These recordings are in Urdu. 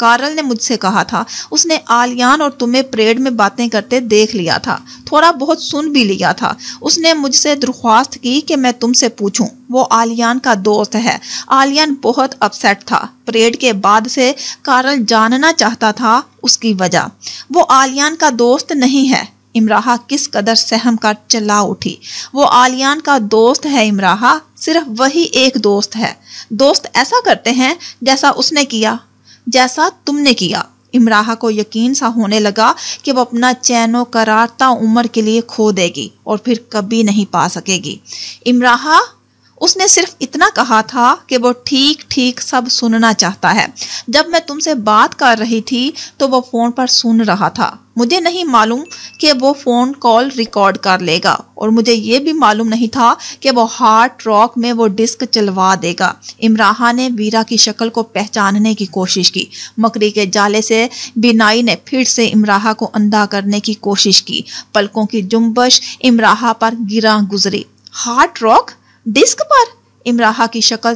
کارل نے مجھ سے کہا تھا اس نے آلیان اور تمہیں پریڈ میں باتیں کرتے دیکھ لیا تھا، تھوڑا بہت سن بھی لیا تھا۔ اس نے مجھ سے درخواست کی کہ میں تم سے پوچھوں، وہ آلیان کا دوست ہے۔ آلیان بہت اپسیٹ تھا۔ پریڈ کے بعد سے کارل جاننا چاہتا تھا اس کی وجہ۔ وہ آلیان کا دوست نہیں ہے۔ امراحہ کس قدر سہم کر چلا اٹھی۔ وہ آلیان کا دوست ہے امراحہ، صرف وہی ایک دوست ہے۔ دوست ایسا کرتے ہیں جیسا اس نے کیا، جیسا تم نے کیا۔ امراحہ کو یقین سا ہونے لگا کہ وہ اپنا چین و قرار تا عمر کے لیے کھو دے گی اور پھر کبھی نہیں پا سکے گی۔ امراحہ، اس نے صرف اتنا کہا تھا کہ وہ ٹھیک ٹھیک سب سننا چاہتا ہے۔ جب میں تم سے بات کر رہی تھی تو وہ فون پر سن رہا تھا۔ مجھے نہیں معلوم کہ وہ فون کال ریکارڈ کر لے گا، اور مجھے یہ بھی معلوم نہیں تھا کہ وہ ہارٹ راک میں وہ ڈسک چلوا دے گا۔ امراحہ نے ویرا کی شکل کو پہچاننے کی کوشش کی۔ مکڑی کے جالے سے بینائی نے پھر سے امراحہ کو اندھا کرنے کی کوشش کی۔ پلکوں کی جنبش امراحہ پر گراں گزری۔ ہارٹ راک ڈسک پر؟ امراحہ کی شکل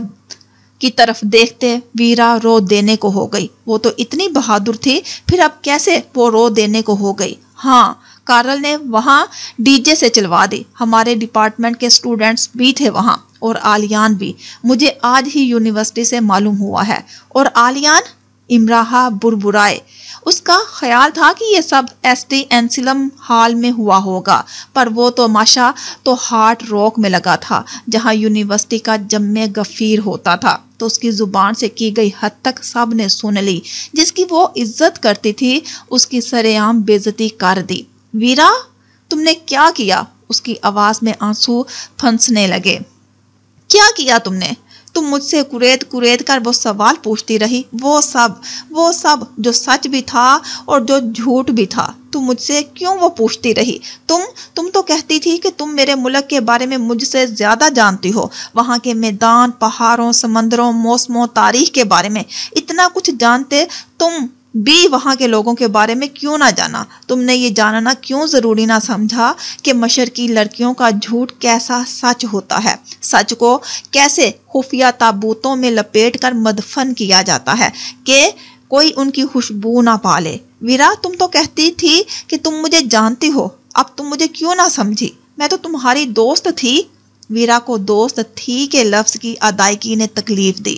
کی طرف دیکھتے ویرا رو دینے کو ہو گئی۔ وہ تو اتنی بہادر تھی، پھر اب کیسے وہ رو دینے کو ہو گئی؟ ہاں، کارل نے وہاں ڈی جے سے چلوا دی۔ ہمارے ڈپارٹمنٹ کے اسٹوڈنٹس بھی تھے وہاں، اور آلیان بھی۔ مجھے آج ہی یونیورسٹی سے معلوم ہوا ہے۔ اور آلیان؟ امراحہ بربرائے۔ اس کا خیال تھا کہ یہ سب ایس ٹی اینسلم ہال میں ہوا ہوگا، پر وہ تماشا تو ہارٹ راک میں لگا تھا، جہاں یونیورسٹی کا جم غفیر ہوتا تھا۔ تو اس کی زبان سے کی گئی حد تک سب نے سن لی۔ جس کی وہ عزت کرتی تھی اس کی سرے عام بے عزتی کر دی۔ ویرا، تم نے کیا کیا؟ اس کی آواز میں آنسو پھنسنے لگے۔ کیا کیا تم نے؟ تم مجھ سے کرید کر وہ سوال پوچھتی رہی، وہ سب جو سچ بھی تھا اور جو جھوٹ بھی تھا۔ تم مجھ سے کیوں وہ پوچھتی رہی؟ تم تو کہتی تھی کہ تم میرے ملک کے بارے میں مجھ سے زیادہ جانتی ہو، وہاں کے میدان، پہاڑوں، سمندروں، موسموں، تاریخ کے بارے میں اتنا کچھ جانتے تم بھی وہاں کے لوگوں کے بارے میں کیوں نہ جانا؟ تم نے یہ جاننا کیوں ضروری نہ سمجھا کہ مشرقی لڑکیوں کا جھوٹ کیسا سچ ہوتا ہے، سچ کو کیسے خفیہ تابوتوں میں لپیٹ کر مدفن کیا جاتا ہے کہ کوئی ان کی خوشبو نہ پالے۔ ویرا، تم تو کہتی تھی کہ تم مجھے جانتی ہو، اب تم مجھے کیوں نہ سمجھی؟ میں تو تمہاری دوست تھی۔ ویرا کو دوست تھی کے لفظ کی ادائیگی نے تکلیف دی۔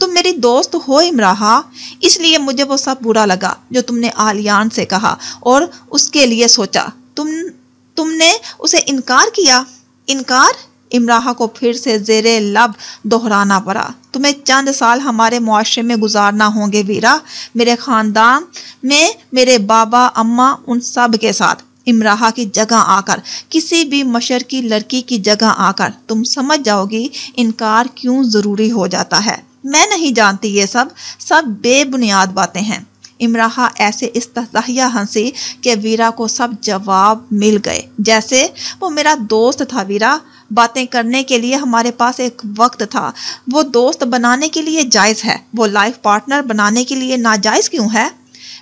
تم میری دوست ہو امراحہ، اس لیے مجھے وہ سب برا لگا جو تم نے آلیان سے کہا اور اس کے لیے سوچا۔ تم نے اسے انکار کیا۔ انکار؟ امراحہ کو پھر سے زیر لب دہرانا پڑا۔ تمہیں چند سال ہمارے معاشرے میں گزارنا ہوں گے ویرا، میرے خاندان میں، میرے بابا، اماں، ان سب کے ساتھ۔ امراحہ کی جگہ آ کر، کسی بھی مشرقی لڑکی کی جگہ آ کر تم سمجھ جاؤ گی انکار کیوں ضروری ہو جاتا ہے۔ میں نہیں جانتی، یہ سب بے بنیاد باتیں ہیں۔ امراحہ ایسے استحضاء ہنسی کہ ویرا کو سب جواب مل گئے۔ جیسے وہ میرا دوست تھا ویرا، باتیں کرنے کے لیے ہمارے پاس ایک وقت تھا۔ وہ دوست بنانے کے لیے جائز ہے، وہ لائف پارٹنر بنانے کے لیے ناجائز کیوں ہے؟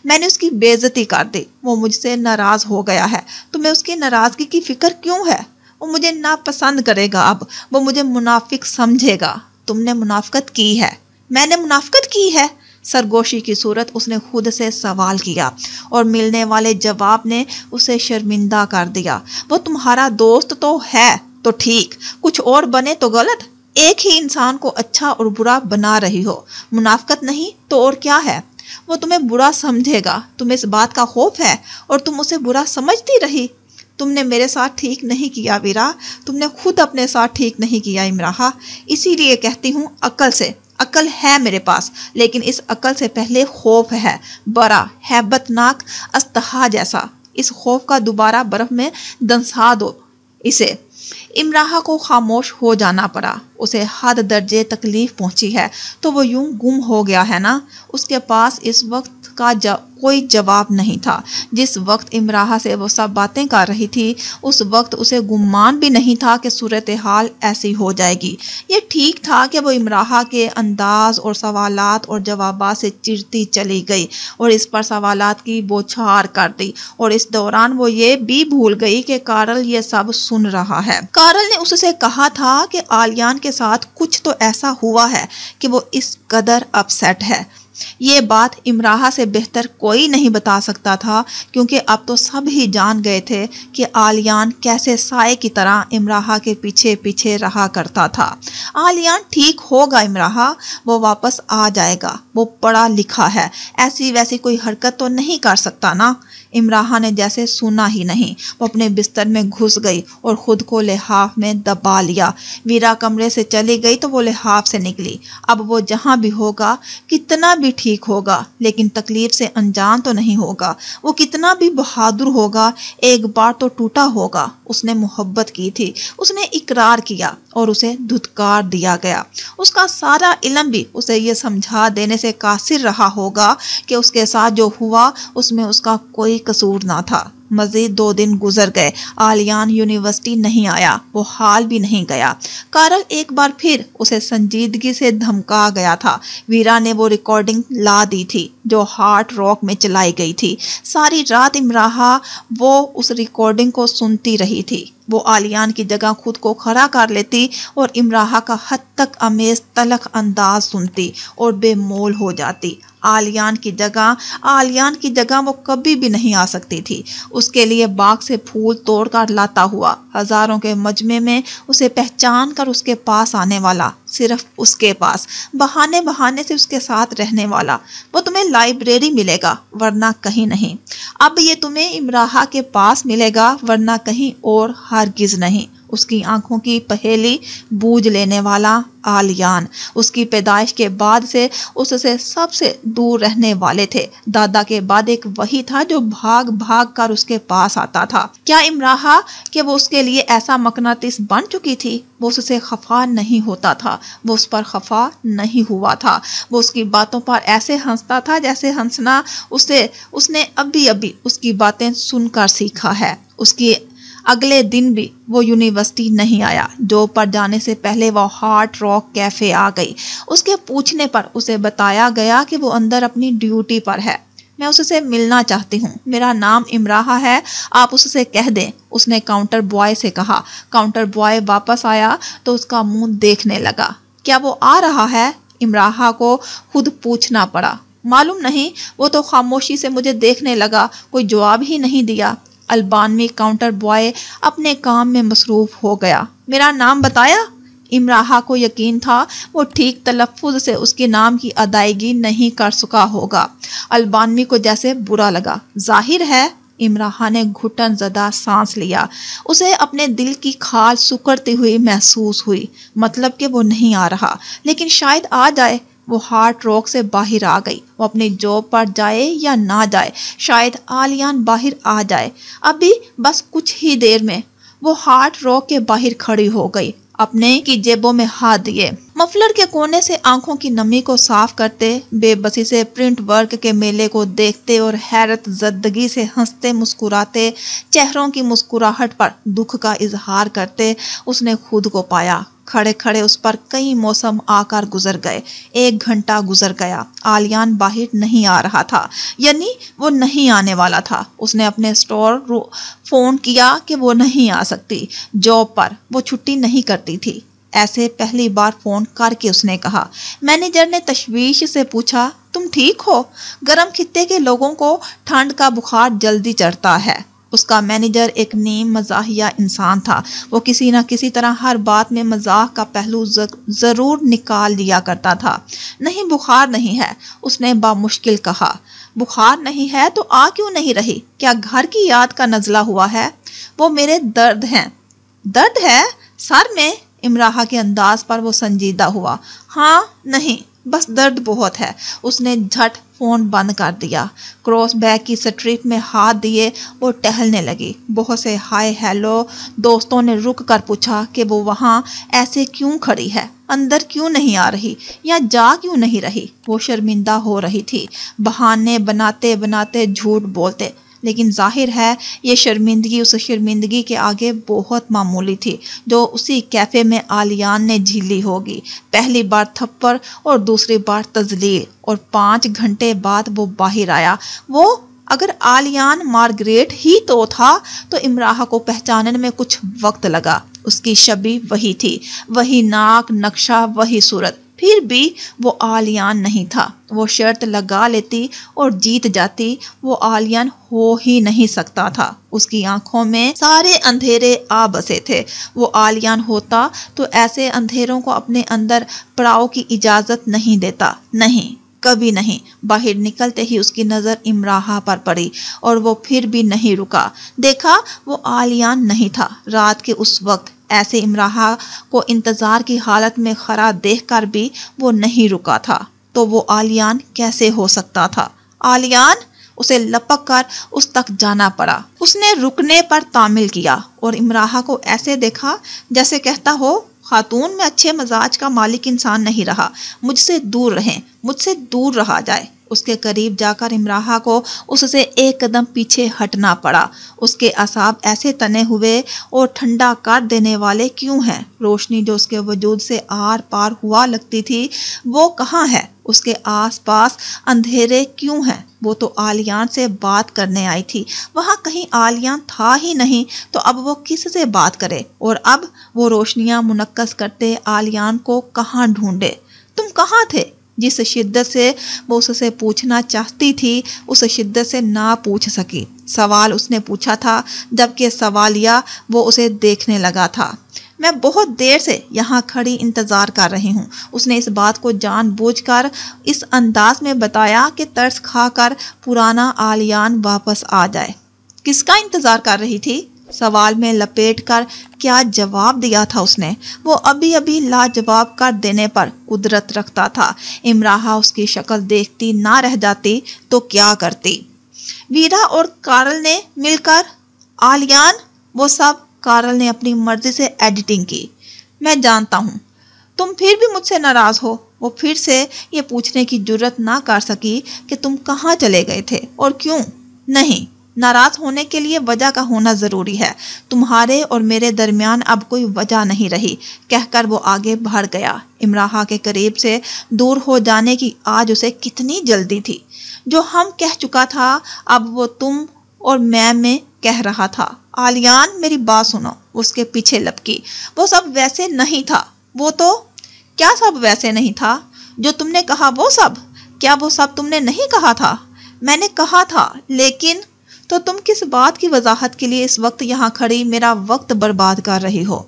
میں نے اس کی بے عزتی کر دی، وہ مجھ سے ناراض ہو گیا ہے۔ تمہیں اس کی ناراضگی کی فکر کیوں ہے؟ وہ مجھے ناپسند کرے گا، اب وہ مجھے منافق سمجھے گا۔ تم نے منافقت کی ہے۔ میں نے منافقت کی ہے؟ سرگوشی کی صورت اس نے خود سے سوال کیا، اور ملنے والے جواب نے اسے شرمندہ کر دیا۔ وہ تمہارا دوست تو ہے تو ٹھیک، کچھ اور بنے تو غلط۔ ایک ہی انسان کو اچھا اور برا بنا رہی ہو، منافقت نہیں تو اور کیا ہے؟ وہ تمہیں برا سمجھے گا، تمہیں اس بات کا خوف ہے، اور تم اسے برا سمجھتی رہی۔ تم نے میرے ساتھ ٹھیک نہیں کیا ویرا، تم نے خود اپنے ساتھ ٹھیک نہیں کیا امراحہ۔ اسی لیے کہتی ہوں عقل سے، عقل ہے میرے پاس، لیکن اس عقل سے پہلے خوف ہے، بڑا ہیبت ناک استحا جیسا۔ اس خوف کا دوبارہ برف میں دنسا دو اسے۔ امراحہ کو خاموش ہو جانا پڑا۔ اسے حد درجے تکلیف پہنچی ہے تو وہ یوں گم ہو گیا ہے نا۔ اس کے پاس اس وقت کا کوئی جواب نہیں تھا۔ جس وقت امراحہ سے وہ سب باتیں کر رہی تھی، اس وقت اسے گمان بھی نہیں تھا کہ صورتحال ایسی ہو جائے گی۔ یہ ٹھیک تھا کہ وہ امراحہ کے انداز اور سوالات اور جوابات سے چڑھتی چلی گئی اور اس پر سوالات کی بوچھار کر دی، اور اس دوران وہ یہ بھی بھول گئی کہ کارل یہ سب سن رہا ہے۔ کارل نے اس سے کہا تھا کہ آلیان کے ساتھ کچھ تو ایسا ہوا ہے کہ وہ اس قدر اپسیٹ ہے۔ یہ بات امراحہ سے بہتر کوئی نہیں بتا سکتا تھا، کیونکہ اب تو سب ہی جان گئے تھے کہ آلیان کیسے سائے کی طرح امراحہ کے پیچھے پیچھے رہا کرتا تھا۔ آلیان ٹھیک ہوگا امراحہ، وہ واپس آ جائے گا، وہ پڑھا لکھا ہے، ایسی ویسی کوئی حرکت تو نہیں کر سکتا نا۔ امراحہ نے جیسے سنا ہی نہیں، وہ اپنے بستر میں گھس گئی اور خود کو لحاف میں دبا لیا۔ ویرا کمرے سے چلی گئی تو وہ لحاف سے نکلی۔ اب وہ جہاں بھی ہوگا، کتنا بھی ٹھیک ہوگا، لیکن تکلیف سے انجان تو نہیں ہوگا۔ وہ کتنا بھی بہادر ہوگا، ایک بار تو ٹوٹا ہوگا۔ اس نے محبت کی تھی، اس نے اقرار کیا اور اسے دھتکار دیا گیا۔ اس کا سارا علم بھی اسے یہ سمجھا دینے سے قاصر رہا ہوگا کہ اس کے ساتھ جو ہوا اس میں اس کا کوئی قصور نہ تھا۔ مزید 2 دن گزر گئے، آلیان یونیورسٹی نہیں آیا، وہ حال بھی نہیں گیا۔ کارل ایک بار پھر اسے سنجیدگی سے دھمکا گیا تھا۔ ویرا نے وہ ریکارڈنگ لا دی تھی جو ہارٹ راک میں چلائی گئی تھی۔ ساری رات امراحہ وہ اس ریکارڈنگ کو سنتی رہی تھی۔ وہ آلیان کی جگہ خود کو کھڑا کر لیتی اور امراحہ کا حد تک امیز تلخ انداز سنتی اور بے مول ہو جاتی۔ آلیان کی جگہ وہ کبھی بھی نہیں آ سکتی تھی۔ اس کے لیے باغ سے پھول توڑ کر لاتا ہوا، ہزاروں کے مجمع میں اسے پہچان کر اس کے پاس آنے والا، صرف اس کے پاس، بہانے سے اس کے ساتھ رہنے والا۔ وہ تمہیں لائبریری ملے گا ورنہ کہیں نہیں۔ اب یہ تمہیں امراحہ کے پاس ملے گا ورنہ کہیں اور ہرگز نہیں۔ اس کی آنکھوں کی پہیلی بوجھ لینے والا آلیان اس کی پیدائش کے بعد سے اس سے سب سے دور رہنے والے تھے۔ دادا کے بعد ایک وہی تھا جو بھاگ بھاگ کر اس کے پاس آتا تھا۔ کیا امراحہ کہ وہ اس کے لیے ایسا مقناطیس بن چکی تھی؟ وہ اس سے خفا نہیں ہوتا تھا، وہ اس پر خفا نہیں ہوا تھا۔ وہ اس کی باتوں پر ایسے ہنستا تھا جیسے ہنسنا اس نے ابھی اس کی باتیں سن کر سیکھا ہے۔ اس کی اگلے دن بھی وہ یونیورسٹی نہیں آیا۔ جاب پر جانے سے پہلے وہ ہارٹ راک کیفے آ گئی۔ اس کے پوچھنے پر اسے بتایا گیا کہ وہ اندر اپنی ڈیوٹی پر ہے۔ میں اس سے ملنا چاہتی ہوں، میرا نام امراحہ ہے، آپ اس سے کہہ دیں، اس نے کاؤنٹر بوائے سے کہا۔ کاؤنٹر بوائے واپس آیا تو اس کا منہ دیکھنے لگا۔ کیا وہ آ رہا ہے؟ امراحہ کو خود پوچھنا پڑا۔ معلوم نہیں، وہ تو خاموشی سے مجھے دیکھنے لگا، کوئی جواب ہی نہیں دیا۔ البانوی کاؤنٹر بوائے اپنے کام میں مصروف ہو گیا۔ میرا نام بتایا؟ امراحہ کو یقین تھا وہ ٹھیک تلفظ سے اس کے نام کی ادائیگی نہیں کر سکا ہوگا۔ البانوی کو جیسے برا لگا۔ ظاہر ہے، امراحہ نے گھٹن زدہ سانس لیا۔ اسے اپنے دل کی کھال سکڑتی ہوئی محسوس ہوئی۔ مطلب کہ وہ نہیں آ رہا، لیکن شاید آ جائے۔ وہ ہارٹ راک سے باہر آ گئی۔ وہ اپنی جاب پر جائے یا نہ جائے، شاید آلیان باہر آ جائے۔ ابھی بس کچھ ہی دیر میں وہ ہارٹ راک کے باہر کھڑی ہو گئی، اپنے کی جیبوں میں ہاتھ دیے، مفلر کے کونے سے آنکھوں کی نمی کو صاف کرتے، بے بسی سے پرنٹ ورک کے میلے کو دیکھتے اور حیرت زدگی سے ہنستے مسکراتے، چہروں کی مسکراہٹ پر دکھ کا اظہار کرتے اس نے خود کو پایا۔ کھڑے کھڑے اس پر کئی موسم آ کر گزر گئے۔ 1 گھنٹہ گزر گیا، آلیان باہر نہیں آ رہا تھا، یعنی وہ نہیں آنے والا تھا۔ اس نے اپنے اسٹور فون کیا کہ وہ نہیں آ سکتی، جاب پر وہ چھٹی نہیں کرتی تھی۔ ایسے پہلی بار فون کر کے اس نے کہا۔ مینیجر نے تشویش سے پوچھا، تم ٹھیک ہو؟ گرم خطے کے لوگوں کو ٹھنڈ کا بخار جلدی چڑھتا ہے۔ اس کا مینیجر ایک نیم مزاحیہ انسان تھا۔ وہ کسی نہ کسی طرح ہر بات میں مزاح کا پہلو ضرور نکال دیا کرتا تھا۔ نہیں، بخار نہیں ہے، اس نے بامشکل کہا۔ بخار نہیں ہے تو آ کیوں نہیں رہی؟ کیا گھر کی یاد کا نزلہ ہوا ہے؟ وہ میرے درد ہیں۔ درد ہے سر میں؟ امراحہ کے انداز پر وہ سنجیدہ ہوا۔ ہاں، نہیں، بس درد بہت ہے۔ اس نے جھٹ فون بند کر دیا۔ کراس بیگ کی سٹرپ میں ہاتھ دیے وہ ٹہلنے لگی۔ بہت سے ہائے ہیلو دوستوں نے رک کر پوچھا کہ وہ وہاں ایسے کیوں کھڑی ہے، اندر کیوں نہیں آ رہی یا جا کیوں نہیں رہی۔ وہ شرمندہ ہو رہی تھی، بہانے بناتے بناتے جھوٹ بولتے، لیکن ظاہر ہے یہ شرمندگی اس شرمندگی کے آگے بہت معمولی تھی جو اسی کیفے میں آلیان نے جھیلی ہوگی۔ پہلی بار تھپڑ اور دوسری بار تذلیل، اور 5 گھنٹے بعد وہ باہر آیا۔ وہ اگر آلیان مارگریٹ ہی تو تھا تو امراحہ کو پہچاننے میں کچھ وقت لگا۔ اس کی شبیہ وہی تھی، وہی ناک نقشہ، وہی صورت۔ پھر بھی وہ آلیان نہیں تھا۔ وہ شرط لگا لیتی اور جیت جاتی، وہ آلیان ہو ہی نہیں سکتا تھا۔ اس کی آنکھوں میں سارے اندھیرے آ بسے تھے۔ وہ آلیان ہوتا تو ایسے اندھیروں کو اپنے اندر پڑاؤ کی اجازت نہیں دیتا، نہیں، کبھی نہیں۔ باہر نکلتے ہی اس کی نظر امراحہ پر پڑی اور وہ پھر بھی نہیں رکا۔ دیکھا وہ آلیان نہیں تھا۔ رات کے اس وقت ایسے امراحہ کو انتظار کی حالت میں کھڑا دیکھ کر بھی وہ نہیں رکا تھا، تو وہ آلیان کیسے ہو سکتا تھا؟ آلیان! اسے لپک کر اس تک جانا پڑا۔ اس نے رکنے پر تعمل کیا اور امراحہ کو ایسے دیکھا جیسے کہتا ہو، خاتون میں اچھے مزاج کا مالک انسان نہیں رہا، مجھ سے دور رہیں، مجھ سے دور رہا جائے۔ اس کے قریب جا کر امراحہ کو اس سے ایک قدم پیچھے ہٹنا پڑا۔ اس کے اعصاب ایسے تنے ہوئے اور ٹھنڈا کر دینے والے کیوں ہیں؟ روشنی جو اس کے وجود سے آر پار ہوا لگتی تھی، وہ کہاں ہے؟ اس کے آس پاس اندھیرے کیوں ہیں؟ وہ تو آلیان سے بات کرنے آئی تھی، وہاں کہیں آلیان تھا ہی نہیں، تو اب وہ کس سے بات کرے؟ اور اب وہ روشنیاں منعکس کرتے آلیان کو کہاں ڈھونڈے؟ تم کہاں تھے؟ جس شدت سے وہ اس سے پوچھنا چاہتی تھی، اس شدت سے نہ پوچھ سکی۔ سوال اس نے پوچھا تھا، جبکہ سوالیہ وہ اسے دیکھنے لگا تھا۔ میں بہت دیر سے یہاں کھڑی انتظار کر رہی ہوں۔ اس نے اس بات کو جان بوجھ کر اس انداز میں بتایا کہ ترس کھا کر پرانا آلیان واپس آ جائے۔ کس کا انتظار کر رہی تھی؟ سوال میں لپیٹ کر کیا جواب دیا تھا اس نے؟ وہ ابھی ابھی لاجواب کر دینے پر قدرت رکھتا تھا۔ امراحہ اس کی شکل دیکھتی نہ رہ جاتی تو کیا کرتی؟ ویرا اور کارل نے مل کر آلیان، وہ سب کارل نے اپنی مرضی سے ایڈیٹنگ کی۔ میں جانتا ہوں تم پھر بھی مجھ سے ناراض ہو۔ وہ پھر سے یہ پوچھنے کی جرت نہ کر سکی کہ تم کہاں چلے گئے تھے اور کیوں؟ نہیں، ناراض ہونے کے لیے وجہ کا ہونا ضروری ہے۔ تمہارے اور میرے درمیان اب کوئی وجہ نہیں رہی، کہہ کر وہ آگے بڑھ گیا۔ امراحہ کے قریب سے دور ہو جانے کی آج اسے کتنی جلدی تھی۔ جو ہم کہہ چکا تھا اب وہ تم اور میں کہہ رہا تھا۔ آلیان میری بات سنو، اس کے پیچھے لپکی۔ وہ سب ویسے نہیں تھا۔ وہ تو کیا سب ویسے نہیں تھا؟ جو تم نے کہا وہ سب؟ کیا وہ سب تم نے نہیں کہا تھا؟ میں نے کہا تھا، لیکن تو تم کس بات کی وضاحت کے لیے اس وقت یہاں کھڑی میرا وقت برباد کر رہی ہو؟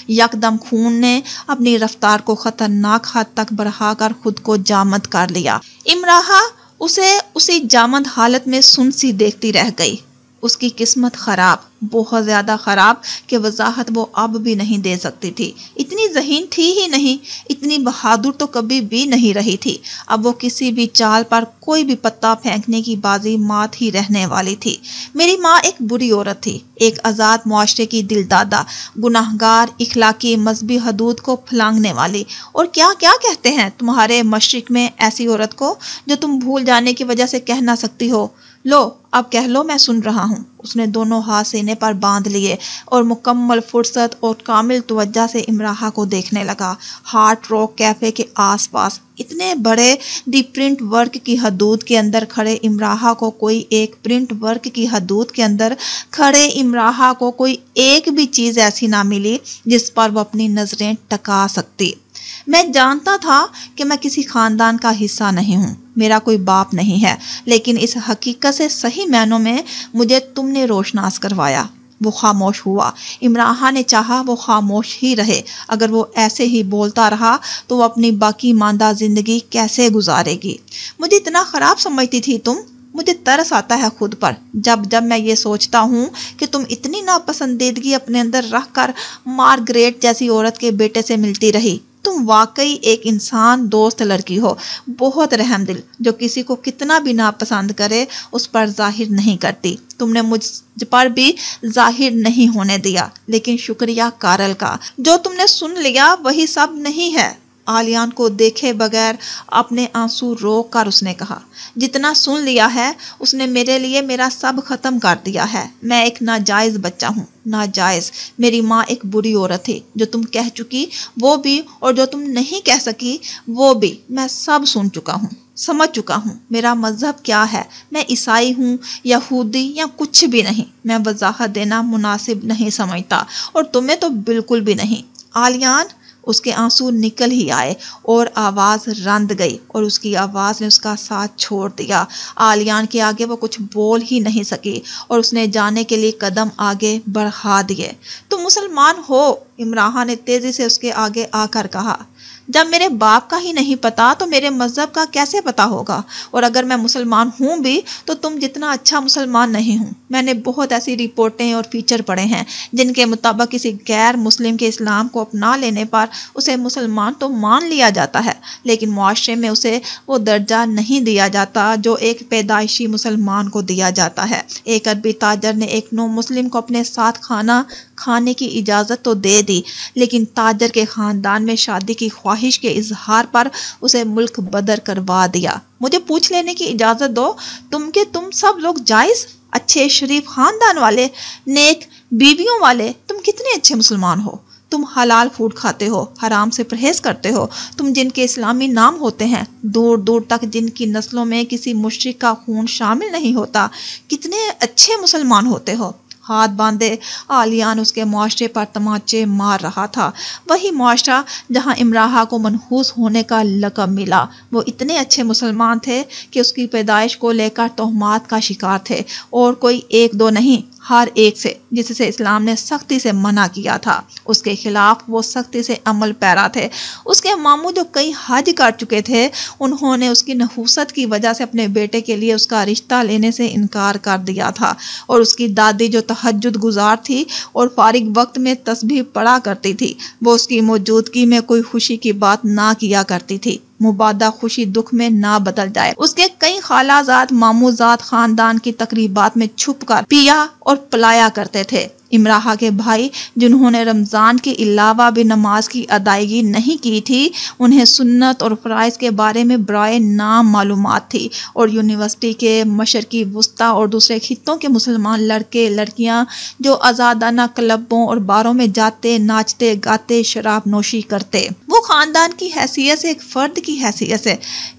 یکدم خون نے اپنی رفتار کو خطرناک حد تک بڑھا کر خود کو جامد کر لیا۔ امراحہ اسے اسی جامد حالت میں سنسی دیکھتی رہ گئی۔ اس کی قسمت خراب، بہت زیادہ خراب کہ وضاحت وہ اب بھی نہیں دے سکتی تھی۔ اتنی ذہین تھی ہی نہیں، اتنی بہادر تو کبھی بھی نہیں رہی تھی۔ اب وہ کسی بھی چال پر کوئی بھی پتا پھینکنے کی بازی مات ہی رہنے والی تھی۔ میری ماں ایک بری عورت تھی، ایک آزاد معاشرے کی دل دادا، گناہگار، اخلاقی مذہبی حدود کو پھلانگنے والی۔ اور کیا کیا کہتے ہیں تمہارے مشرق میں ایسی عورت کو جو تم بھول جانے کی وجہ سے کہہ نہ سکتی ہو؟ لو اب کہہ لو، میں سن رہا ہوں۔ اس نے دونوں ہاتھ سینے پر باندھ لیے اور مکمل فرصت اور کامل توجہ سے امراحہ کو دیکھنے لگا۔ ہارٹ راک کیفے کے آس پاس اتنے بڑے دی پرنٹ ورک کی حدود کے اندر کھڑے امراحہ کو کوئی ایک پرنٹ ورک کی حدود کے اندر کھڑے امراحہ کو کوئی ایک بھی چیز ایسی نہ ملی جس پر وہ اپنی نظریں ٹکا سکتی۔ میں جانتا تھا کہ میں کسی خاندان کا حصہ نہیں ہوں، میرا کوئی باپ نہیں ہے، لیکن اس حقیقت سے صحیح معنوں میں مجھے تم نے روشناس کروایا۔ وہ خاموش ہوا۔ امراحہ نے چاہا وہ خاموش ہی رہے۔ اگر وہ ایسے ہی بولتا رہا تو وہ اپنی باقی ماندہ زندگی کیسے گزارے گی؟ مجھے اتنا خراب سمجھتی تھی تم؟ مجھے ترس آتا ہے خود پر جب میں یہ سوچتا ہوں کہ تم اتنی ناپسندیدگی اپنے اندر رکھ کر مارگریٹ جیسی عورت کے بیٹے سے ملتی رہی۔ تم واقعی ایک انسان دوست لڑکی ہو، بہت رحم دل، جو کسی کو کتنا بھی ناپسند کرے اس پر ظاہر نہیں کرتی۔ تم نے مجھ پر بھی ظاہر نہیں ہونے دیا، لیکن شکریہ کارل کا۔ جو تم نے سن لیا وہی سب نہیں ہے۔ آلیان کو دیکھے بغیر اپنے آنسو روک کر اس نے کہا، جتنا سن لیا ہے اس نے میرے لیے میرا سب ختم کر دیا ہے۔ میں ایک ناجائز بچہ ہوں، ناجائز۔ میری ماں ایک بری عورت تھی، جو تم کہہ چکی وہ بھی، اور جو تم نہیں کہہ سکی وہ بھی۔ میں سب سن چکا ہوں، سمجھ چکا ہوں۔ میرا مذہب کیا ہے، میں عیسائی ہوں، یہودی یا کچھ بھی نہیں۔ میں وضاحت دینا مناسب نہیں سمجھتا، اور تمہیں تو بالکل بھی نہیں۔ آلیان، اس کے آنسو نکل ہی آئے اور آواز رند گئی اور اس کی آواز نے اس کا ساتھ چھوڑ دیا۔ آلیان کے آگے وہ کچھ بول ہی نہیں سکی اور اس نے جانے کے لیے قدم آگے بڑھا دیے۔ تم مسلمان ہو؟ امراحہ نے تیزی سے اس کے آگے آ کر کہا۔ جب میرے باپ کا ہی نہیں پتا تو میرے مذہب کا کیسے پتا ہوگا؟ اور اگر میں مسلمان ہوں بھی تو تم جتنا اچھا مسلمان نہیں ہوں۔ میں نے بہت ایسی رپورٹیں اور فیچر پڑھے ہیں جن کے مطابق کسی غیر مسلم کے اسلام کو اپنا لینے پر اسے مسلمان تو مان لیا جاتا ہے، لیکن معاشرے میں اسے وہ درجہ نہیں دیا جاتا جو ایک پیدائشی مسلمان کو دیا جاتا ہے۔ ایک عربی تاجر نے ایک نو مسلم کو اپنے ساتھ کھانا کھانے کی اجازت تو دے دی، لیکن تاجر کے خاندان میں شادی کی خواہش کے اظہار پر اسے ملک بدر کروا دیا۔ مجھے پوچھ لینے کی اجازت دو تم سب لوگ جائز، اچھے شریف خاندان والے، نیک بیویوں والے، تم کتنے اچھے مسلمان ہو۔ تم حلال فوڈ کھاتے ہو، حرام سے پرہیز کرتے ہو۔ تم جن کے اسلامی نام ہوتے ہیں، دور دور تک جن کی نسلوں میں کسی مشرک کا خون شامل نہیں ہوتا، کتنے اچھے مسلمان ہوتے ہو۔ ہاتھ باندھے آلیان اس کے معاشرے پر تماچے مار رہا تھا، وہی معاشرہ جہاں امراحہ کو منحوس ہونے کا لقب ملا۔ وہ اتنے اچھے مسلمان تھے کہ اس کی پیدائش کو لے کر تہمات کا شکار تھے، اور کوئی ایک دو نہیں، ہر ایک سے جس سے اسلام نے سختی سے منع کیا تھا اس کے خلاف وہ سختی سے عمل پیرا تھے۔ اس کے ماموں جو کئی حج کر چکے تھے، انہوں نے اس کی نحوست کی وجہ سے اپنے بیٹے کے لیے اس کا رشتہ لینے سے انکار کر دیا تھا، اور اس کی دادی جو تہجد گزار تھی اور فارغ وقت میں تسبیح پڑھا کرتی تھی، وہ اس کی موجودگی میں کوئی خوشی کی بات نہ کیا کرتی تھی، مبادہ خوشی دکھ میں نہ بدل جائے۔ اس کے کئی خالہ زاد ماموں زاد خاندان کی تقریبات میں چھپ کر پیا اور پلایا کرتے تھے۔ امراحہ کے بھائی جنہوں نے رمضان کے علاوہ بھی نماز کی ادائیگی نہیں کی تھی، انہیں سنت اور فرائض کے بارے میں برائے نام معلومات تھی، اور یونیورسٹی کے مشرقی وسطی اور دوسرے خطوں کے مسلمان لڑکے لڑکیاں جو آزادانہ کلبوں اور باروں میں جاتے، ناچتے گاتے، شراب نوشی کرتے، وہ خاندان کی حیثیت سے، ایک فرد کی حیثیت سے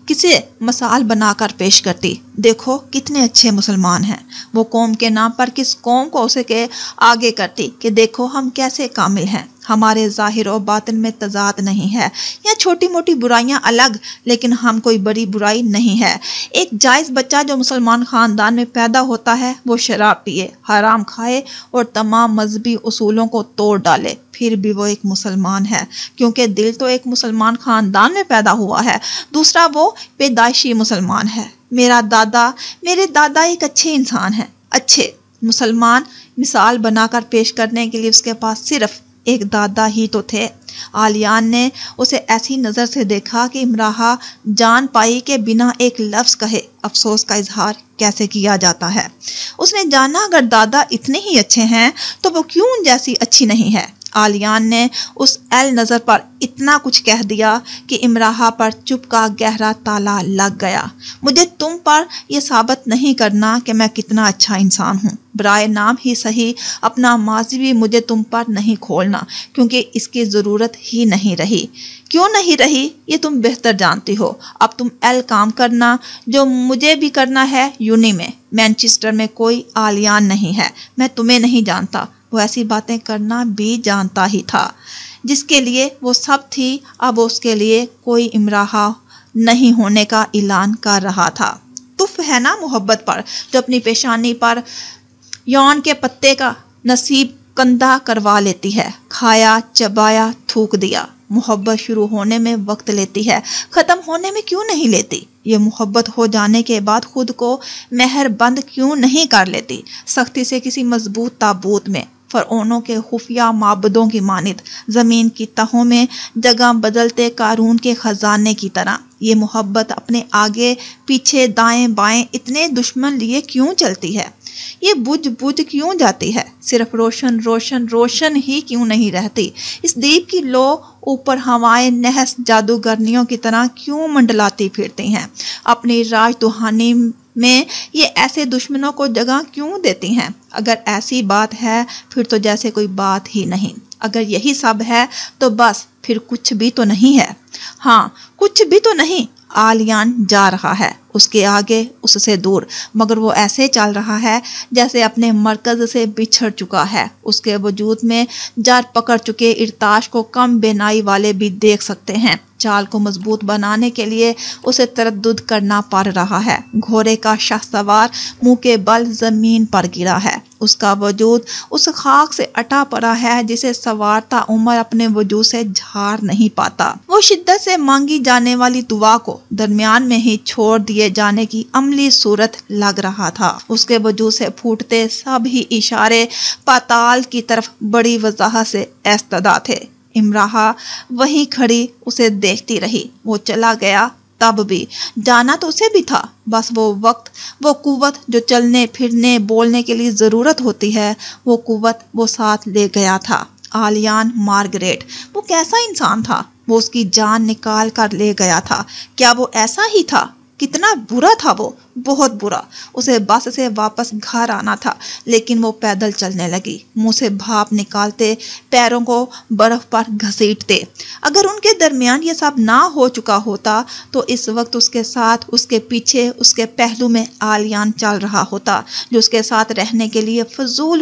کسے مثال بنا کر پیش کرتی۔ دیکھو کتنے اچھے مسلمان ہیں۔ وہ قوم کے نام پر کس قوم کو اسے کے آگے کرتی کہ دیکھو ہم کیسے کامل ہیں، ہمارے ظاہر و باطن میں تضاد نہیں ہے، یا چھوٹی موٹی برائیاں الگ لیکن ہم کوئی بڑی برائی نہیں ہے۔ ایک جائز بچہ جو مسلمان خاندان میں پیدا ہوتا ہے وہ شراب پیے، حرام کھائے اور تمام مذہبی اصولوں کو توڑ ڈالے، پھر بھی وہ ایک مسلمان ہے، کیونکہ دل تو ایک مسلمان خاندان میں پیدا ہوا ہے، دوسرا وہ پیدائشی مسلمان ہے۔ میرے دادا ایک اچھے انسان ہیں، اچھے مسلمان مثال بنا کر پیش کرنے کے لیے اس کے پاس صرف ایک دادا ہی تو تھے۔ آلیان نے اسے ایسی نظر سے دیکھا کہ امراحہ جان پائی کہ بنا ایک لفظ کہے افسوس کا اظہار کیسے کیا جاتا ہے۔ اس نے جانا اگر دادا اتنے ہی اچھے ہیں تو وہ کیوں ان جیسی اچھی نہیں ہے۔ آلیان نے اس ایل نظر پر اتنا کچھ کہہ دیا کہ امراحہ پر چپ کا گہرا تالا لگ گیا۔ مجھے تم پر یہ ثابت نہیں کرنا کہ میں کتنا اچھا انسان ہوں، برائے نام ہی صحیح اپنا ماضی بھی مجھے تم پر نہیں کھولنا، کیونکہ اس کی ضرورت ہی نہیں رہی۔ کیوں نہیں رہی یہ تم بہتر جانتی ہو۔ اب تم ایل کام کرنا جو مجھے بھی کرنا ہے یونی میں۔ مینچسٹر میں کوئی آلیان نہیں ہے، میں تمہیں نہیں جانتا۔ وہ ایسی باتیں کرنا بھی جانتا ہی تھا، جس کے لیے وہ سب تھی، اب اس کے لیے کوئی امراحہ نہیں ہونے کا اعلان کر رہا تھا۔ تف ہے نا محبت پر جو اپنی پیشانی پر یون کے پتے کا نصیب کندہ کروا لیتی ہے۔ کھایا، چبایا، تھوک دیا۔ محبت شروع ہونے میں وقت لیتی ہے، ختم ہونے میں کیوں نہیں لیتی؟ یہ محبت ہو جانے کے بعد خود کو مہر بند کیوں نہیں کر لیتی؟ سختی سے کسی مضبوط تابوت میں، فرعونوں کے خفیہ معبدوں کی مانند، زمین کی تہوں میں جگہ بدلتے قارون کے خزانے کی طرح۔ یہ محبت اپنے آگے پیچھے دائیں بائیں اتنے دشمن لیے کیوں چلتی ہے؟ یہ بجھ بجھ کیوں جاتی ہے؟ صرف روشن روشن روشن ہی کیوں نہیں رہتی؟ اس دیپ کی لو اوپر ہوائیں نحس جادوگرنیوں کی طرح کیوں منڈلاتی پھرتی ہیں؟ اپنی راج دہانی میں یہ ایسے دشمنوں کو جگہ کیوں دیتی ہیں؟ اگر ایسی بات ہے پھر تو جیسے کوئی بات ہی نہیں۔ اگر یہی سب ہے تو بس پھر کچھ بھی تو نہیں ہے۔ ہاں کچھ بھی تو نہیں۔ آلیان جا رہا ہے، اس کے آگے اس سے دور، مگر وہ ایسے چل رہا ہے جیسے اپنے مرکز سے بچھڑ چکا ہے۔ اس کے وجود میں جڑ پکڑ چکے ارتاش کو کم بینائی والے بھی دیکھ سکتے ہیں۔ چال کو مضبوط بنانے کے لیے اسے تردد کرنا پڑ رہا ہے۔ گھوڑے کا شاہ سوار منہ کے بل زمین پر گرا ہے۔ اس کا وجود اس خاک سے اٹا پڑا ہے جسے سوارتا عمر اپنے وجود سے جھاڑ نہیں پاتا۔ وہ شدت سے مانگی جانے والی دعا کو درمیان میں ہی چھوڑ دیے جانے کی عملی صورت لگ رہا تھا۔ اس کے وجود سے پھوٹتے سب ہی اشارے پاتال کی طرف بڑی وضاحت سے استدا تھے۔ امراحہ وہیں کھڑی اسے دیکھتی رہی۔ وہ چلا گیا، تب بھی جانا تو اسے بھی تھا، بس وہ وقت، وہ قوت جو چلنے پھرنے بولنے کے لیے ضرورت ہوتی ہے، وہ قوت وہ ساتھ لے گیا تھا۔ آلیان مارگریٹ، وہ کیسا انسان تھا؟ وہ اس کی جان نکال کر لے گیا تھا۔ کیا وہ ایسا ہی تھا؟ کتنا برا تھا وہ، بہت برا۔ اسے بس سے واپس گھر آنا تھا، لیکن وہ پیدل چلنے لگی، منہ سے بھاپ نکالتے، پیروں کو برف پر گھسیٹتے۔ اگر ان کے درمیان یہ سب نہ ہو چکا ہوتا تو اس وقت اس کے ساتھ، اس کے پیچھے، اس کے پہلو میں آلیان چل رہا ہوتا، جو اس کے ساتھ رہنے کے لیے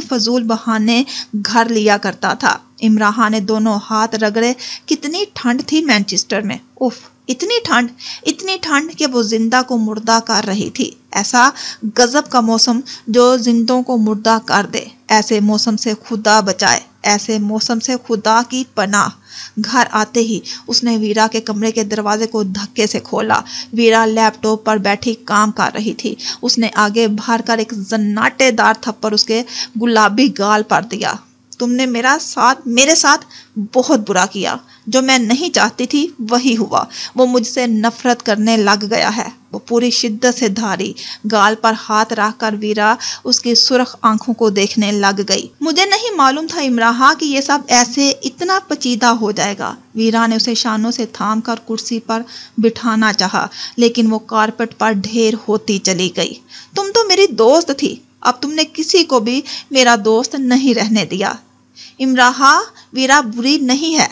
فضول بہانے گھر لیا کرتا تھا۔ امراحہ نے دونوں ہاتھ رگڑے۔ کتنی ٹھنڈ تھی مینچسٹر میں، اف، اتنی ٹھنڈ کہ وہ زندہ کو مردہ کر رہی تھی۔ ایسا غضب کا موسم جو زندوں کو مردہ کر دے۔ ایسے موسم سے خدا بچائے، ایسے موسم سے خدا کی پناہ۔ گھر آتے ہی اس نے ویرا کے کمرے کے دروازے کو دھکے سے کھولا۔ ویرا لیپ ٹاپ پر بیٹھی کام کر رہی تھی۔ اس نے آگے بڑھ کر ایک زناٹے دار تھپڑ اس کے گلابی گال پر دیا۔ تم نے میرے ساتھ بہت برا کیا۔ جو میں نہیں چاہتی تھی وہی ہوا۔ وہ مجھ سے نفرت کرنے لگ گیا ہے۔ وہ پوری شدت سے دھاری گال پر ہاتھ رکھ کر ویرا اس کی سرخ آنکھوں کو دیکھنے لگ گئی۔ مجھے نہیں معلوم تھا امراحہ کہ یہ سب ایسے اتنا پیچیدہ ہو جائے گا۔ ویرا نے اسے شانوں سے تھام کر کرسی پر بٹھانا چاہا، لیکن وہ کارپٹ پر ڈھیر ہوتی چلی گئی۔ تم تو میری دوست تھی، اب تم نے کسی کو بھی میرا دوست نہیں رہنے دیا۔ امراحہ، ویرا بری نہیں ہے۔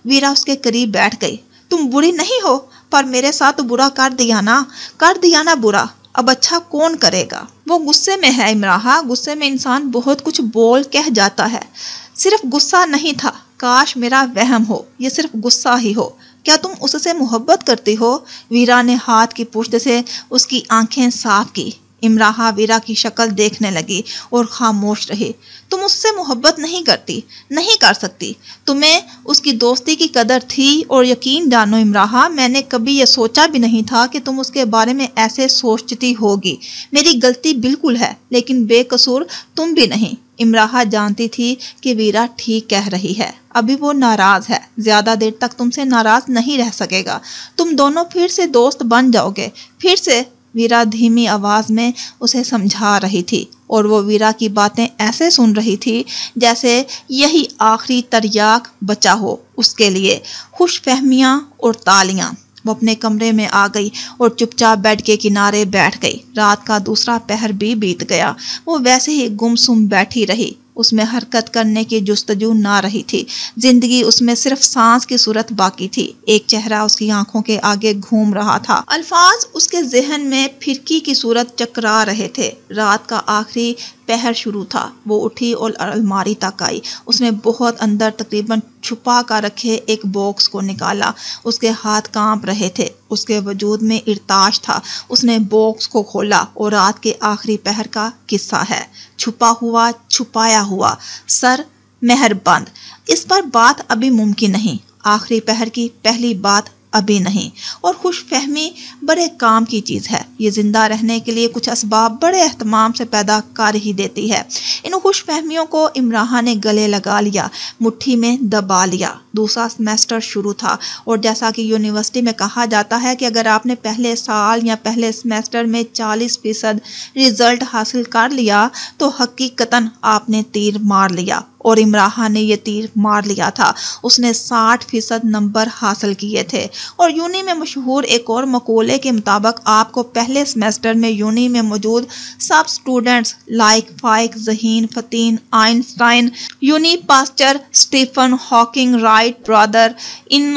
ویرا اس کے قریب بیٹھ گئی۔ تم بری نہیں ہو، پر میرے ساتھ برا کر دیا نا برا۔ اب اچھا کون کرے گا؟ وہ غصے میں ہے امراحہ، غصے میں انسان بہت کچھ بول کہہ جاتا ہے۔ صرف غصہ نہیں تھا، کاش میرا وہم ہو، یہ صرف غصہ ہی ہو۔ کیا تم اس سے محبت کرتی ہو؟ ویرا نے ہاتھ کی پشت سے اس کی آنکھیں صاف کی۔ امراحہ ویرا کی شکل دیکھنے لگی اور خاموش رہی۔ تم اس سے محبت نہیں کرتی، نہیں کر سکتی۔ تمہیں اس کی دوستی کی قدر تھی، اور یقین جانو امراحہ، میں نے کبھی یہ سوچا بھی نہیں تھا کہ تم اس کے بارے میں ایسے سوچتی ہوگی۔ میری غلطی بالکل ہے، لیکن بے قصور تم بھی نہیں۔ امراحہ جانتی تھی کہ ویرا ٹھیک کہہ رہی ہے۔ ابھی وہ ناراض ہے، زیادہ دیر تک تم سے ناراض نہیں رہ سکے گا۔ تم دونوں پھر سے دوست بن جاؤ گے، پھر سے۔ ویرا دھیمی آواز میں اسے سمجھا رہی تھی، اور وہ ویرا کی باتیں ایسے سن رہی تھی جیسے یہی آخری تریاک بچا ہو اس کے لیے۔ خوش فہمیاں اور تالیاں۔ وہ اپنے کمرے میں آ گئی اور چپ چاپ بیڈ کے کنارے بیٹھ گئی۔ رات کا دوسرا پہر بھی بیت گیا۔ وہ ویسے ہی گمسم بیٹھی رہی۔ اس میں حرکت کرنے کی جستجو نہ رہی تھی۔ زندگی اس میں صرف سانس کی صورت باقی تھی۔ ایک چہرہ اس کی آنکھوں کے آگے گھوم رہا تھا۔ الفاظ اس کے ذہن میں پھرکی کی صورت چکرا رہے تھے۔ رات کا آخری پہر شروع تھا۔ وہ اٹھی اور الماری تک آئی۔ اس نے بہت اندر تقریباً چھپا کر رکھے ایک باکس کو نکالا۔ اس کے ہاتھ کانپ رہے تھے، اس کے وجود میں ارتعاش تھا۔ اس نے باکس کو کھولا، اور رات کے آخری پہر کا قصہ ہے۔ چھپا ہوا، چھپایا ہوا، سر مہر بند۔ اس پر بات ابھی ممکن نہیں۔ آخری پہر کی پہلی بات ابھی نہیں۔ اور خوش فہمی بڑے کام کی چیز ہے۔ یہ زندہ رہنے کے لیے کچھ اسباب بڑے اہتمام سے پیدا کر ہی دیتی ہے۔ ان خوش فہمیوں کو امراحہ نے گلے لگا لیا، مٹھی میں دبا لیا۔ دوسرا سیمسٹر شروع تھا، اور جیسا کہ یونیورسٹی میں کہا جاتا ہے کہ اگر آپ نے پہلے سال یا پہلے سیمسٹر میں 40% رزلٹ حاصل کر لیا تو حقیقتاً آپ نے تیر مار لیا، اور امراحہ نے یہ تیر مار لیا تھا۔ اس نے 60% نمبر حاصل کیے تھے، اور یونی میں مشہور ایک اور مقولے کے مطابق آپ کو پہلے سیمسٹر میں یونی میں موجود سب اسٹوڈنٹس لائک فائک، ذہین، فتین، آئنسٹائن، یونی Pasteur, Stephen Hawking, right brother, ان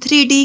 3D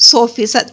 100%।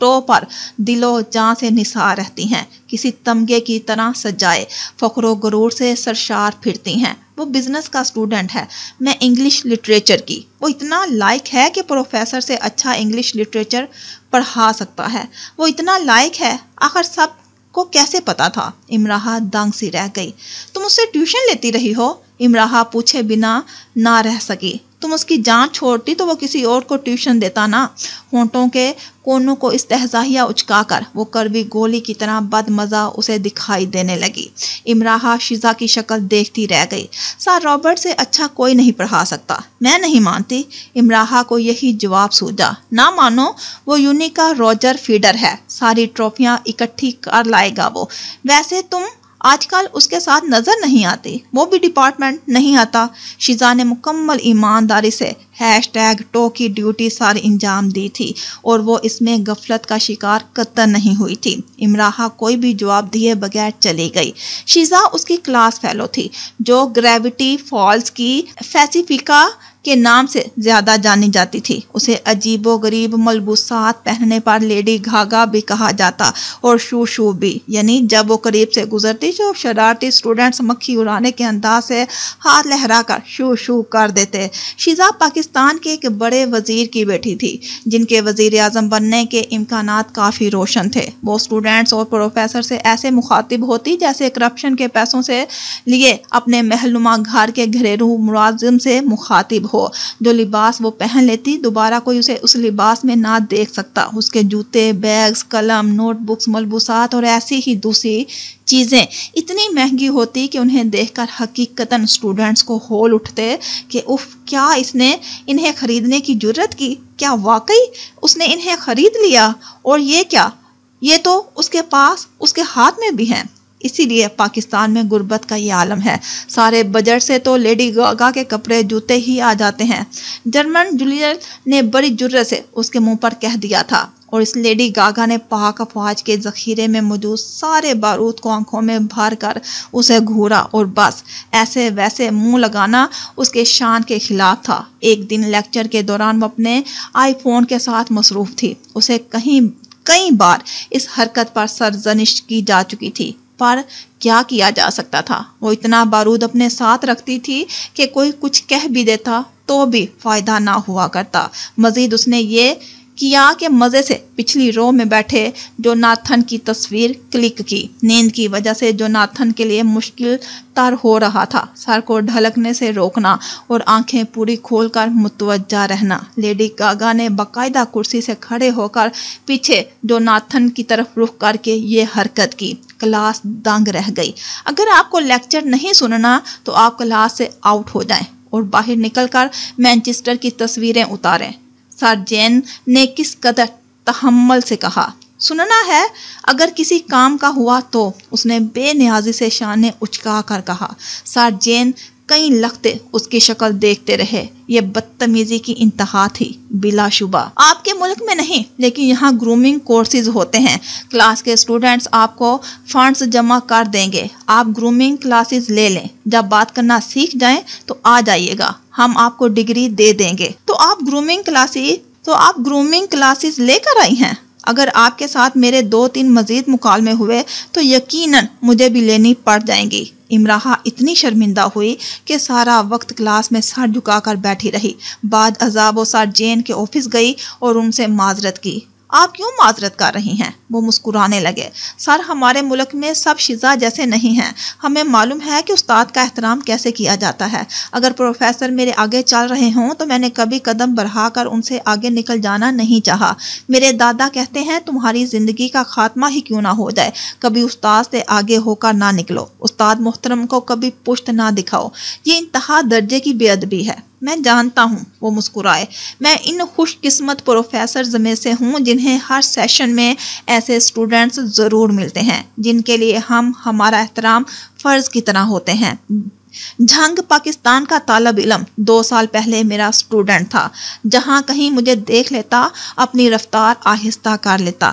ٹو پر دلو جان سے نثار رہتی ہیں، کسی تمغے کی طرح سجائے فخر و غرور سے سرشار پھرتی ہیں۔ وہ بزنس کا اسٹوڈنٹ ہے، میں انگلش لٹریچر کی۔ وہ اتنا لائق ہے کہ پروفیسر سے اچھا انگلش لٹریچر پڑھا سکتا ہے۔ وہ اتنا لائق ہے، آخر سب کو کیسے پتا تھا؟ امراحہ دنگ سی رہ گئی۔ تم اس سے ٹیوشن لیتی رہی ہو؟ امراحہ پوچھے بنا نہ رہ سکی۔ تم اس کی جان چھوڑتی تو وہ کسی اور کو ٹیوشن دیتا نا۔ ہونٹوں کے کونوں کو استہزائیہ اچکا کر وہ کڑوی گولی کی طرح بد مزہ اسے دکھائی دینے لگی۔ امراحہ شیزا کی شکل دیکھتی رہ گئی۔ سر رابرٹ سے اچھا کوئی نہیں پڑھا سکتا۔ میں نہیں مانتی۔ امراحہ کو یہی جواب سوجا۔ نہ مانو، وہ یونی کا روجر فیڈر ہے، ساری ٹرافیاں اکٹھی کر لائے گا وہ۔ ویسے تم آج کل اس کے ساتھ نظر نہیں آتی، وہ بھی ڈپارٹمنٹ نہیں آتا۔ شیزا نے مکمل ایمانداری سے #ٹو کی ڈیوٹی ساری انجام دی تھی اور وہ اس میں غفلت کا شکار قطعاً نہیں ہوئی تھی۔ امراحہ کوئی بھی جواب دیے بغیر چلی گئی۔ شیزا اس کی کلاس فیلو تھی، جو گریوٹی فالز کی فیسیفیکا کے نام سے زیادہ جانی جاتی تھی۔ اسے عجیب و غریب ملبوسات پہننے پر لیڈی گاگا بھی کہا جاتا اور شو شو بھی، یعنی جب وہ قریب سے گزرتی تو شرارتی اسٹوڈنٹس مکھی اڑانے کے انداز سے ہاتھ لہرا کر شو شو کر دیتے۔ شیزا پاکستان کے ایک بڑے وزیر کی بیٹی تھی، جن کے وزیر اعظم بننے کے امکانات کافی روشن تھے۔ وہ اسٹوڈنٹس اور پروفیسر سے ایسے مخاطب ہوتی جیسے کرپشن کے پیسوں سے لیے اپنے محل نما گھر کے گھریلو ملازم سے مخاطب ہو۔ جو لباس وہ پہن لیتی دوبارہ کوئی اسے اس لباس میں نہ دیکھ سکتا۔ اس کے جوتے، بیگز، قلم، نوٹ بکس، ملبوسات اور ایسی ہی دوسری چیزیں اتنی مہنگی ہوتی کہ انہیں دیکھ کر حقیقتاً اسٹوڈنٹس کو ہول اٹھتے کہ اف، کیا اس نے انہیں خریدنے کی جرت کی؟ کیا واقعی اس نے انہیں خرید لیا؟ اور یہ کیا، یہ تو اس کے پاس، اس کے ہاتھ میں بھی ہیں۔ اسی لیے پاکستان میں غربت کا یہ عالم ہے۔ سارے بجٹ سے تو لیڈی گاگا کے کپڑے جوتے ہی آ جاتے ہیں۔ جرمن جولیٹ نے بڑی جرت سے اس کے منہ پر کہہ دیا تھا، اور اس لیڈی گاگا نے پاک افواج کے ذخیرے میں موجود سارے بارود کو آنکھوں میں بھر کر اسے گھورا، اور بس ایسے ویسے منہ لگانا اس کے شان کے خلاف تھا۔ ایک دن لیکچر کے دوران وہ اپنے آئی فون کے ساتھ مصروف تھی۔ اسے کئی بار اس حرکت پر سرزنش کی جا چکی تھی، پر کیا کیا جا سکتا تھا؟ وہ اتنا بارود اپنے ساتھ رکھتی تھی کہ کوئی کچھ کہہ بھی دیتا تو بھی فائدہ نہ ہوا کرتا۔ مزید اس نے یہ کیا کہ مزے سے پچھلی رو میں بیٹھے جوناتھن کی تصویر کلک کی۔ نیند کی وجہ سے جوناتھن کے لیے مشکل تر ہو رہا تھا سر کو ڈھلکنے سے روکنا اور آنکھیں پوری کھول کر متوجہ رہنا۔ لیڈی گاگا نے باقاعدہ کرسی سے کھڑے ہو کر پیچھے جوناتھن کی طرف رخ کر کے یہ حرکت کی۔ کلاس دنگ رہ گئی۔ اگر آپ کو لیکچر نہیں سننا تو آپ کلاس سے آؤٹ ہو جائیں اور باہر نکل کر مینچسٹر کی تصویریں اتاریں، سر جین نے کس قدر تحمل سے کہا۔ سننا ہے؟ اگر کسی کام کا ہوا تو، اس نے بے نیازی سے شانے اچکا کر کہا۔ سر جین کئی لختے اس کی شکل دیکھتے رہے۔ یہ بدتمیزی کی انتہا تھی، بلا شبہ۔ آپ کے ملک میں نہیں، لیکن یہاں گرومنگ کورسز ہوتے ہیں۔ کلاس کے اسٹوڈنٹس آپ کو فنڈز جمع کر دیں گے، آپ گرومنگ کلاسز لے لیں۔ جب بات کرنا سیکھ جائیں تو آ جائیے گا، ہم آپ کو ڈگری دے دیں گے۔ تو آپ گرومنگ کلاسز لے کر آئی ہیں؟ اگر آپ کے ساتھ میرے 2-3 مزید مکالمے ہوئے تو یقیناً مجھے بھی لینی پڑ جائیں گی۔ امراحہ اتنی شرمندہ ہوئی کہ سارا وقت کلاس میں سر جھکا کر بیٹھی رہی۔ بعد ازاں وہ سر جین کے آفس گئی اور ان سے معذرت کی۔ آپ کیوں معذرت کر رہی ہیں؟ وہ مسکرانے لگے۔ سر، ہمارے ملک میں سب شیزا جیسے نہیں ہیں۔ ہمیں معلوم ہے کہ استاد کا احترام کیسے کیا جاتا ہے۔ اگر پروفیسر میرے آگے چل رہے ہوں تو میں نے کبھی قدم بڑھا کر ان سے آگے نکل جانا نہیں چاہا۔ میرے دادا کہتے ہیں تمہاری زندگی کا خاتمہ ہی کیوں نہ ہو جائے، کبھی استاد سے آگے ہو کر نہ نکلو، استاد محترم کو کبھی پشت نہ دکھاؤ۔ یہ انتہا درجے کی بے ادبی ہے۔ میں جانتا ہوں، وہ مسکرائے۔ میں ان خوش قسمت پروفیسرز میں سے ہوں جنہیں ہر سیشن میں ایسے اسٹوڈنٹس ضرور ملتے ہیں جن کے لیے ہمارا احترام فرض کی طرح ہوتے ہیں۔ جھنگ پاکستان کا طالب علم 2 سال پہلے میرا اسٹوڈنٹ تھا۔ جہاں کہیں مجھے دیکھ لیتا اپنی رفتار آہستہ کر لیتا۔